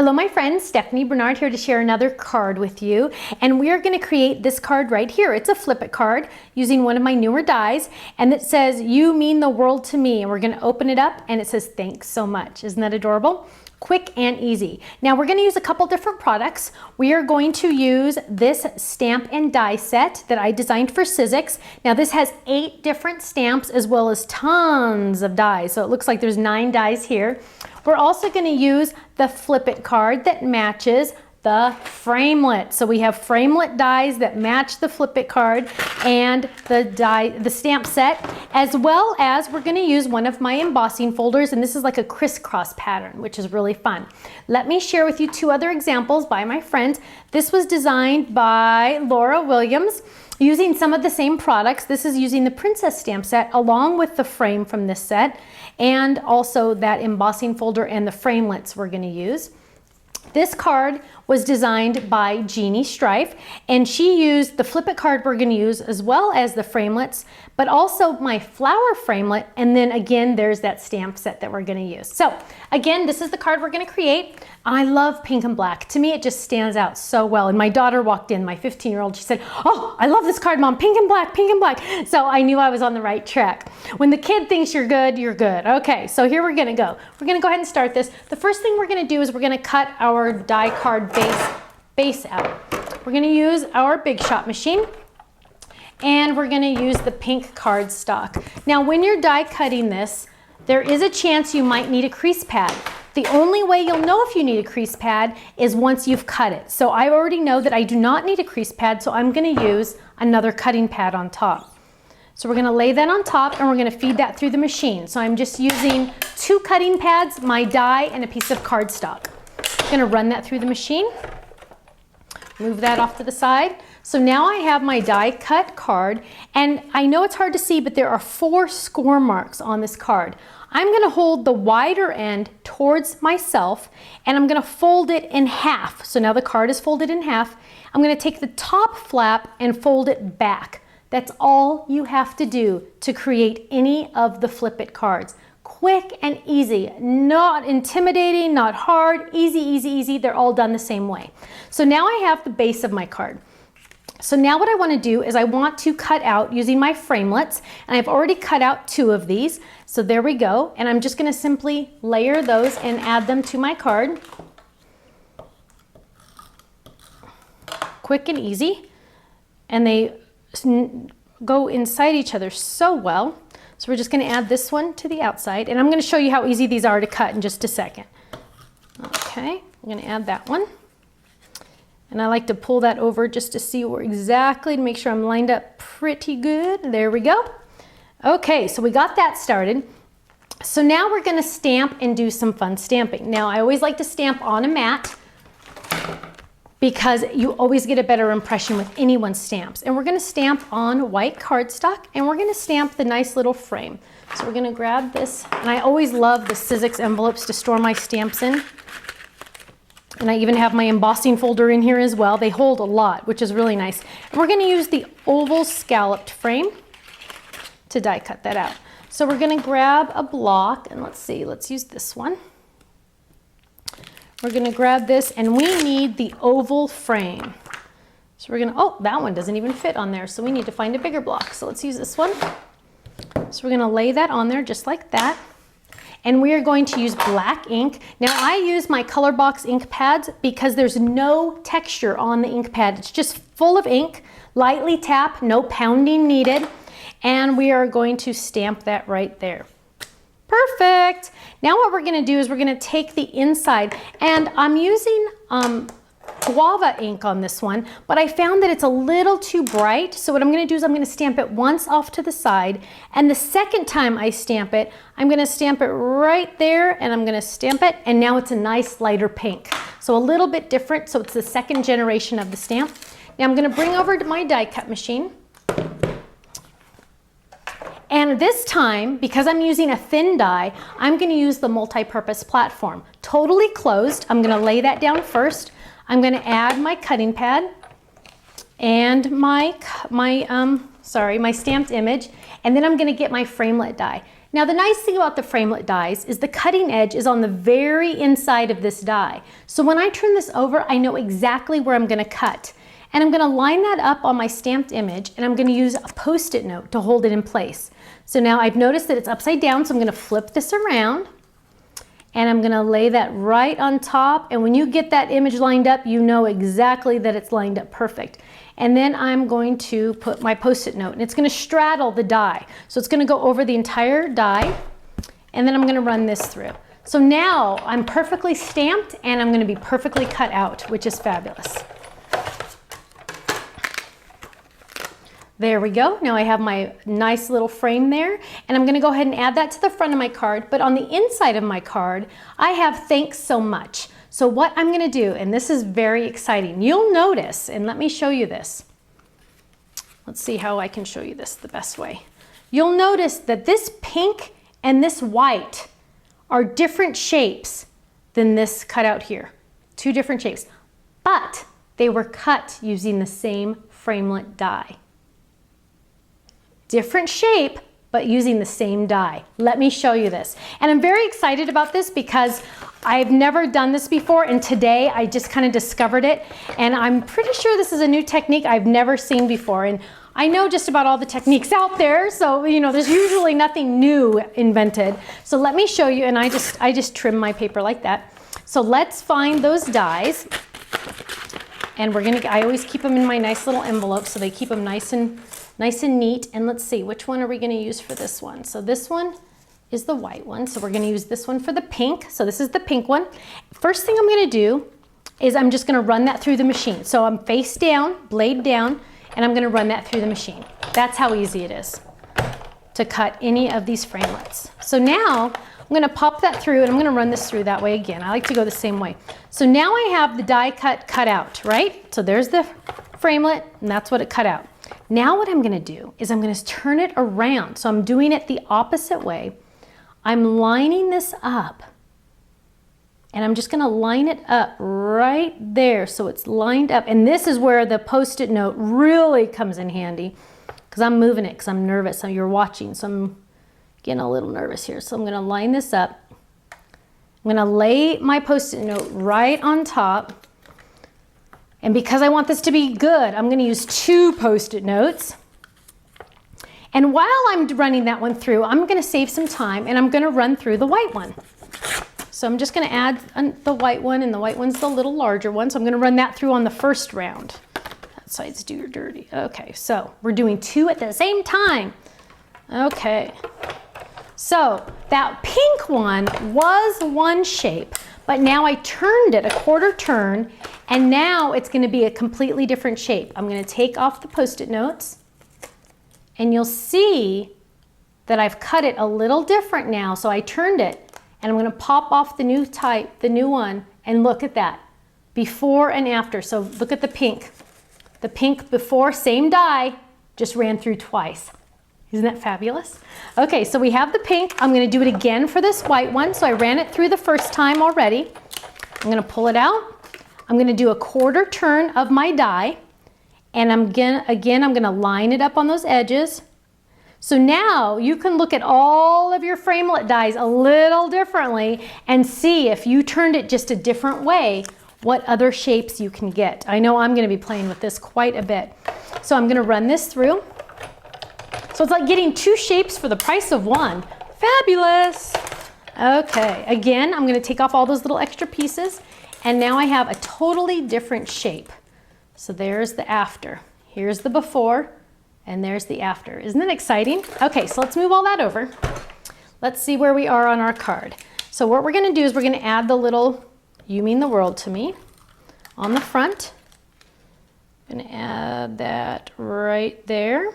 Hello my friends, Stephanie Bernard here to share another card with you, and we are going to create this card right here. It's a flip it card using one of my newer dies, and it says "You mean the world to me," and we're going to open it up and it says "Thanks so much." Isn't that adorable? Quick and easy. Now we're going to use a couple different products. We are going to use this stamp and die set that I designed for Sizzix. Now this has 8 different stamps as well as tons of dies, so it looks like there's 9 dies here. We're also going to use the flip it card that matches the framelit. So we have framelit dies that match the flip it card and the stamp set, as well as we're going to use one of my embossing folders, and this is like a crisscross pattern, which is really fun. Let me share with you 2 other examples by my friends. This was designed by Laura Williams using some of the same products. This is using the princess stamp set along with the frame from this set, and also that embossing folder and the framelits we're going to use. This card was designed by Jeannie Strife, and she used the flip it card we're going to use as well as the framelits, but also my flower framelit, and then again there's that stamp set that we're going to use. So again, this is the card we're going to create. I love pink and black. To me it just stands out so well, and my daughter walked in, my 15-year-old, she said, "Oh, I love this card, Mom, pink and black, pink and black." So I knew I was on the right track. When the kid thinks you're good, you're good. Okay, so here we're going to go. We're going to go ahead and start this. The first thing we're going to do is we're going to cut our die card base out. We're going to use our Big Shot machine, and we're going to use the pink cardstock. Now when you're die cutting this, there is a chance you might need a crease pad. The only way you'll know if you need a crease pad is once you've cut it. So I already know that I do not need a crease pad, so I'm going to use another cutting pad on top. So we're going to lay that on top, and we're going to feed that through the machine. So I'm just using 2 cutting pads, my die, and a piece of cardstock. I'm going to run that through the machine. Move that off to the side. So now I have my die cut card, and I know it's hard to see, but there are 4 score marks on this card. I'm going to hold the wider end towards myself, and I'm going to fold it in half. So now the card is folded in half. I'm going to take the top flap and fold it back. That's all you have to do to create any of the flip it cards. Quick and easy, not intimidating, not hard, easy, easy, easy. They're all done the same way. So now I have the base of my card. So now what I want to do is I want to cut out using my framelits, and I've already cut out 2 of these. So there we go, and I'm just going to simply layer those and add them to my card. Quick and easy, and they go inside each other so well. So we're just going to add this one to the outside, and I'm going to show you how easy these are to cut in just a second. Okay, I'm going to add that one. And I like to pull that over just to see where exactly, to make sure I'm lined up pretty good. There we go. Okay, so we got that started. So now we're going to stamp and do some fun stamping. Now I always like to stamp on a mat because you always get a better impression with anyone's stamps. And we're going to stamp on white cardstock, and we're going to stamp the nice little frame. So we're going to grab this, and I always love the Sizzix envelopes to store my stamps in. And I even have my embossing folder in here as well. They hold a lot, which is really nice. And we're going to use the oval scalloped frame to die cut that out. So we're going to grab a block, and let's see, let's use this one. We're going to grab this, and we need the oval frame. So we're going to, oh, that one doesn't even fit on there, so we need to find a bigger block. So let's use this one. So we're going to lay that on there just like that. And we are going to use black ink. Now I use my color box ink pads because there's no texture on the ink pad. It's just full of ink, lightly tap, no pounding needed. And we are going to stamp that right there. Perfect. Now what we're going to do is we're going to take the inside, and I'm using guava ink on this one, but I found that it's a little too bright. So what I'm going to do is I'm going to stamp it once off to the side, and the second time I stamp it, I'm going to stamp it right there, and I'm going to stamp it, and now it's a nice lighter pink. So a little bit different, so it's the 2nd generation of the stamp. Now I'm going to bring over to my die cut machine. And this time, because I'm using a thin die, I'm going to use the multi-purpose platform. Totally closed. I'm going to lay that down first. I'm going to add my cutting pad and my stamped image, and then I'm going to get my framelit die. Now the nice thing about the framelit dies is the cutting edge is on the very inside of this die. So when I turn this over, I know exactly where I'm going to cut. And I'm going to line that up on my stamped image, and I'm going to use a Post-it note to hold it in place. So now I've noticed that it's upside down, so I'm going to flip this around, and I'm going to lay that right on top. And when you get that image lined up, you know exactly that it's lined up perfect. And then I'm going to put my Post-it note, and it's going to straddle the die. So it's going to go over the entire die, and then I'm going to run this through. So now I'm perfectly stamped, and I'm going to be perfectly cut out, which is fabulous. There we go. Now I have my nice little frame there, and I'm going to go ahead and add that to the front of my card. But on the inside of my card, I have thanks so much. So what I'm going to do, and this is very exciting, you'll notice, and let me show you this. Let's see how I can show you this the best way. You'll notice that this pink and this white are different shapes than this cutout here. Two different shapes, but they were cut using the same framelit die. Different shape, but using the same die. Let me show you this. And I'm very excited about this because I've never done this before, and today I just kind of discovered it. And I'm pretty sure this is a new technique I've never seen before. And I know just about all the techniques out there, so you know, there's usually nothing new invented. So let me show you, and I just trim my paper like that. So let's find those dies. And I always keep them in my nice little envelope so they keep them nice and neat. And let's see, which one are we going to use for this one? So this one is the white one. So we're going to use this one for the pink. So this is the pink one. First thing I'm going to do is I'm just going to run that through the machine. So I'm face down, blade down, and I'm going to run that through the machine. That's how easy it is to cut any of these framelits. So now I'm going to pop that through, and I'm going to run this through that way again. I like to go the same way. So now I have the die cut out, right? So there's the framelit, and that's what it cut out. Now what I'm going to do is I'm going to turn it around. So I'm doing it the opposite way. I'm lining this up, and I'm just going to line it up right there so it's lined up. And this is where the Post-it note really comes in handy, because I'm moving it because I'm nervous. So you're watching, so I'm getting a little nervous here. So I'm going to line this up. I'm going to lay my Post-it note right on top. And because I want this to be good, I'm going to use 2 Post-it notes. And while I'm running that one through, I'm going to save some time, and I'm going to run through the white one. So I'm just going to add the white one, and the white one's the little larger one. So I'm going to run that through on the first round. That side's dirty. Okay, so we're doing 2 at the same time. Okay. So that pink one was one shape, but now I turned it a quarter turn, and now it's going to be a completely different shape. I'm going to take off the Post-it notes, and you'll see that I've cut it a little different now. So I turned it, and I'm going to pop off the new type, the new one, and look at that. Before and after. So look at the pink. The pink before, same die, just ran through twice. Isn't that fabulous? Okay, so we have the pink. I'm going to do it again for this white one. So I ran it through the first time already. I'm going to pull it out. I'm going to do a quarter turn of my die, and I'm going to line it up on those edges. So now you can look at all of your framelit dies a little differently and see if you turned it just a different way, what other shapes you can get. I know I'm going to be playing with this quite a bit. So I'm going to run this through. So it's like getting 2 shapes for the price of 1. Fabulous. Okay, again, I'm going to take off all those little extra pieces, and now I have a totally different shape. So there's the after. Here's the before, and there's the after. Isn't that exciting? Okay, so let's move all that over. Let's see where we are on our card. So what we're going to do is we're going to add the little "You Mean the World to Me" on the front. I'm going to add that right there.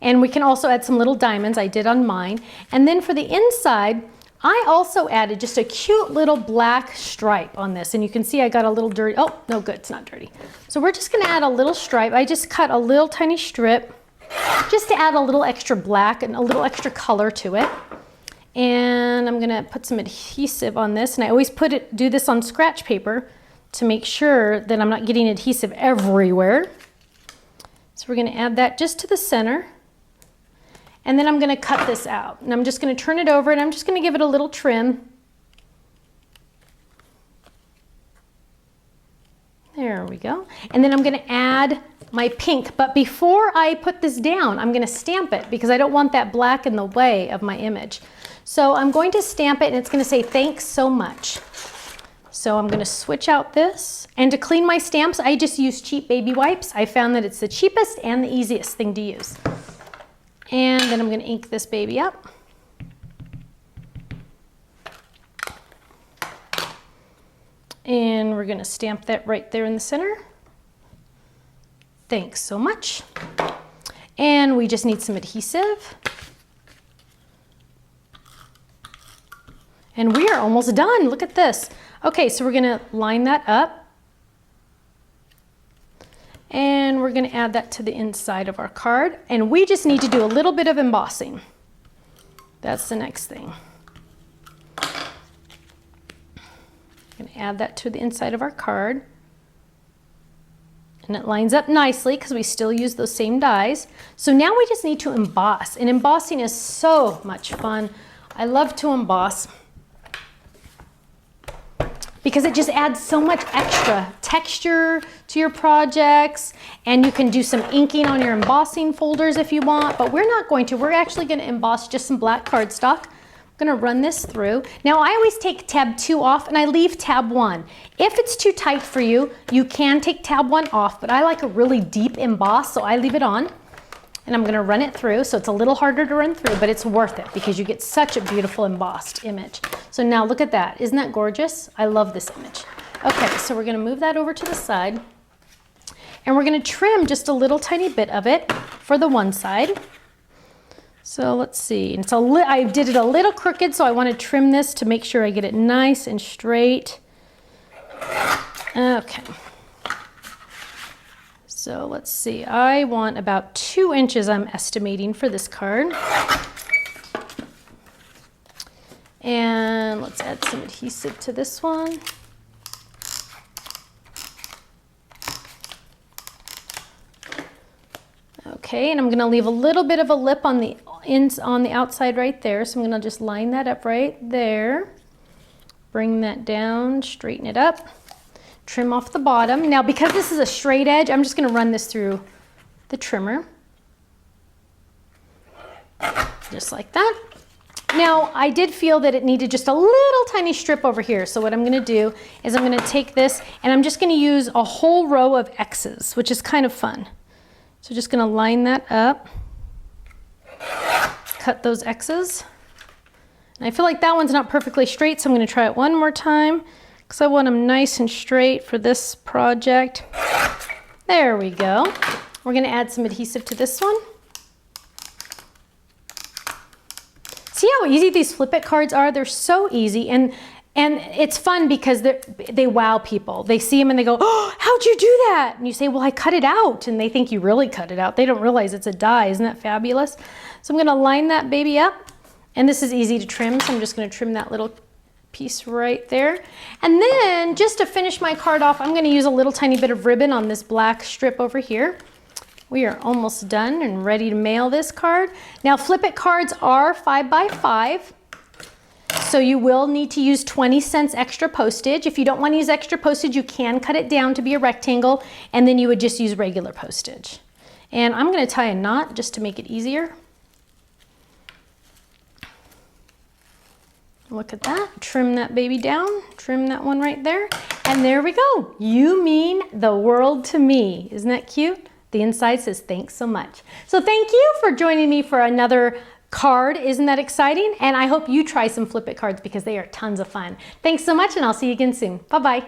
And we can also add some little diamonds. I did on mine. And then for the inside, I also added just a cute little black stripe on this. And you can see I got a little dirty. Oh, no, good, it's not dirty. So we're just going to add a little stripe. I just cut a little tiny strip just to add a little extra black and a little extra color to it. And I'm going to put some adhesive on this. And I always do this on scratch paper to make sure that I'm not getting adhesive everywhere. So we're going to add that just to the center. And then I'm going to cut this out. And I'm just going to turn it over and I'm just going to give it a little trim. There we go. And then I'm going to add my pink. But before I put this down, I'm going to stamp it because I don't want that black in the way of my image. So I'm going to stamp it and it's going to say thanks so much. So I'm going to switch out this. And to clean my stamps, I just use cheap baby wipes. I found that it's the cheapest and the easiest thing to use. And then I'm going to ink this baby up. And we're going to stamp that right there in the center. Thanks so much. And we just need some adhesive. And we are almost done. Look at this. Okay, so we're going to line that up. And we're going to add that to the inside of our card. And we just need to do a little bit of embossing. That's the next thing. I'm going to add that to the inside of our card. And it lines up nicely because we still use those same dies. So now we just need to emboss. And embossing is so much fun. I love to emboss because it just adds so much extra texture to your projects, and you can do some inking on your embossing folders if you want, but we're not going to. We're actually going to emboss just some black cardstock. I'm going to run this through. Now I always take tab 2 off and I leave tab 1. If it's too tight for you, you can take tab 1 off, but I like a really deep emboss, so I leave it on. And I'm going to run it through, so it's a little harder to run through, but it's worth it because you get such a beautiful embossed image. So now look at that. Isn't that gorgeous? I love this image. Okay, so we're going to move that over to the side. And we're going to trim just a little tiny bit of it for the one side. So let's see. It's I did it a little crooked, so I want to trim this to make sure I get it nice and straight. Okay. So let's see, I want about 2 inches, I'm estimating, for this card. And let's add some adhesive to this one. Okay, and I'm going to leave a little bit of a lip on the outside right there. So I'm going to just line that up right there. Bring that down, straighten it up. Trim off the bottom. Now because this is a straight edge, I'm just going to run this through the trimmer. Just like that. Now I did feel that it needed just a little tiny strip over here. So what I'm going to do is I'm going to take this and I'm just going to use a whole row of X's, which is kind of fun. So just going to line that up. Cut those X's. And I feel like that one's not perfectly straight, so I'm going to try it one more time. Because I want them nice and straight for this project. There we go. We're going to add some adhesive to this one. See how easy these flip it cards are? They're so easy, and it's fun because they wow people. They see them and they go, "Oh, how'd you do that?" And you say, "Well, I cut it out," and they think you really cut it out. They don't realize it's a die. Isn't that fabulous? So I'm going to line that baby up, and this is easy to trim, so I'm just going to trim that little piece right there. And then just to finish my card off, I'm going to use a little tiny bit of ribbon on this black strip over here. We are almost done and ready to mail this card. Now flip it cards are 5 by 5, so you will need to use 20 cents extra postage. If you don't want to use extra postage, you can cut it down to be a rectangle, and then you would just use regular postage. And I'm going to tie a knot just to make it easier. Look at that, trim that baby down, trim that one right there, and there we go. You mean the world to me. Isn't that cute? The inside says thanks so much. So thank you for joining me for another card. Isn't that exciting? And I hope you try some flip it cards because they are tons of fun. Thanks so much, and I'll see you again soon. Bye-bye.